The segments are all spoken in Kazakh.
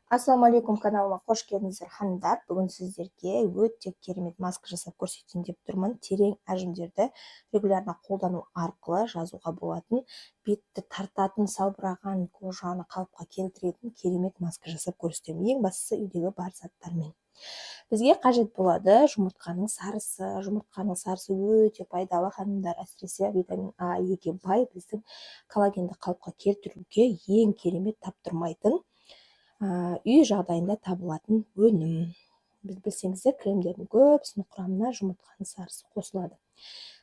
Ассалаумағалейкум, каналыма қош келдіңіздер ханымдар. Бүгін сіздерге өте керемет маска жасап көрсетейін деп тұрмын. Терең әжімдерді регулярно қолдану арқылы жазуға болатын, бетті тартатын, салбыраған кожаны қалыпқа келтіретін керемет маска жасап көрсетемін. Ең бастысы үйдегі бар заттармен. Бізге қажет болады жұмыртқаның сарысы. Жұмыртқаның сарысы өте пайдалы ханымдар, әсіресе витамин А, Е-ге бай, біздің коллагенді қалыпқа келтіруге ең керемет таптырмайтын үй жағдайында табылатын өнім. Біз білсеңіздер, кремдердің көбісінің құрамына жұмыртқаның сарысы қосылады.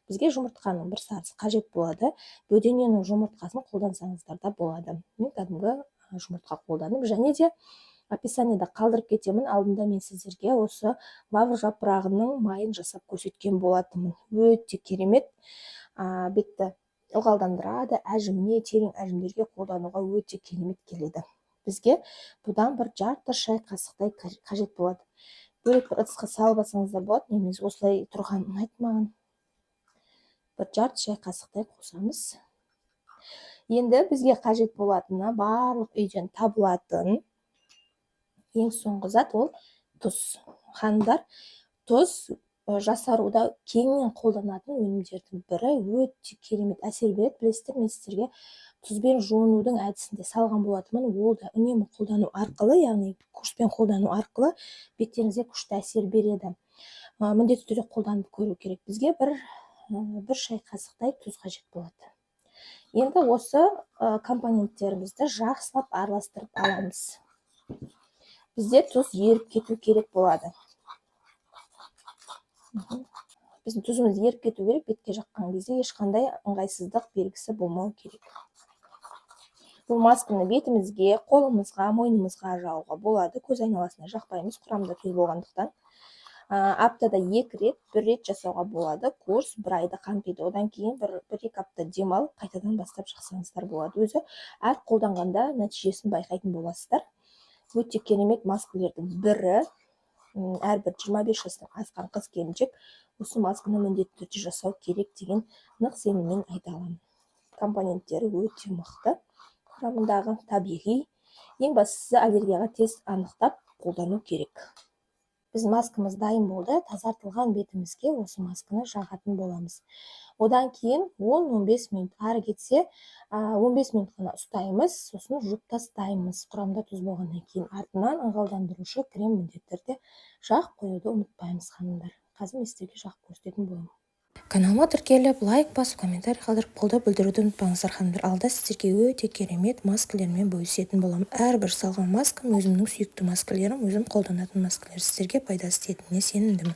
Бізге жұмыртқаның бір сарысы қажет болады. Бөдененің жұмыртқасын қолдансаңыздар да болады. Мен кәдімгі жұмыртқа қолданым, және де описаниеда қалдырып кетемін. Алдында мен сіздерге осы лавр жапырағының майын жасап көрсеткен болатынмын. Өте керемет, бетті ылғалдандырады, әжіміне, терең әжімдерге қолдануға өте керемет келеді. Бізге бұдан бір жарты шай қасықтай қажет болады. Бөлек бір ыдысқа салып алсаңыздар болады. Немесе осылай тұрған ұнайды маған. Бір жарты шай қасықтай қосамыз. Енді бізге қажет болатыны барлық үйден табылатын ең соңғы зат ол тұз. Ханымдар, тұз жасаруда кеңінен қолданатын өнімдердің бірі, өте керемет әсер береді. Білесіздер, мен сіздерге тұзбен жуынудың әдісінде салған болатынмын. Ол да үнемі қолдану арқылы, яғни курспен қолдану арқылы беттеріңізге күшті әсер береді. Міндетті түрде қолданып көру керек. Бізге бір шай қасықтай тұз қажет болады. Енді осы компоненттерімізді жақсылап араластырып аламыз. Бізде тұз еріп кету керек болады. Біздің тұзымыз еріп кету керек, бетке жаққан кезде ешқандай ыңғайсыздық белгісі болмау керек. Бұл масканы бетімізге, қолымызға, мойнымызға жағуға болады. Көз айналасына жақпаймыз, құрамында тұз болғандықтан. Аптада 2 рет, 1 рет жасауға болады. Курс 1 айды қамтиды. Одан кейін 1-2 апта демалып, қайтадан бастап шықсаңыздар болады. Өзі әр қолданғанда нәтижесін байқайтын боласыздар. Өте керемет маскалардың бірі. Әрбір 25 жастан асқан қыз келіншек осы масканы міндетті түрде жасау керек деген нық сеніммен айта аламын. Компоненттері өте мықты. Құрамындағы табиғи. Ең бастысы аллергияға тез анықтап қолдану керек. Біз маскамыз дайын болды. Тазартылған бетімізге осы масканы жағатын боламыз. Одан кейін 10-15 минут, ары кетсе 15 минут қана ұстаймыз, сосын жуып тастаймыз. Құрамында тұз болғаннан кейін артынан ылғалдандырушы крем міндетті түрде жағып қоюды ұмытпаймыз ханымдар. Қазір мен сіздерге жағып көрсететін боламын. Каналыма тіркеліп, лайк басып, комментарий қалдырып, қолдау білдіруді ұмытпаңыздар ханымдар. Алда сіздерге өте керемет маскалармен бөлісетін боламын. Әрбір салған маскам өзімнің сүйікті маскаларым, өзім қолданатын маскалар. Сіздерге пайдасы тиетініне сенімдімін.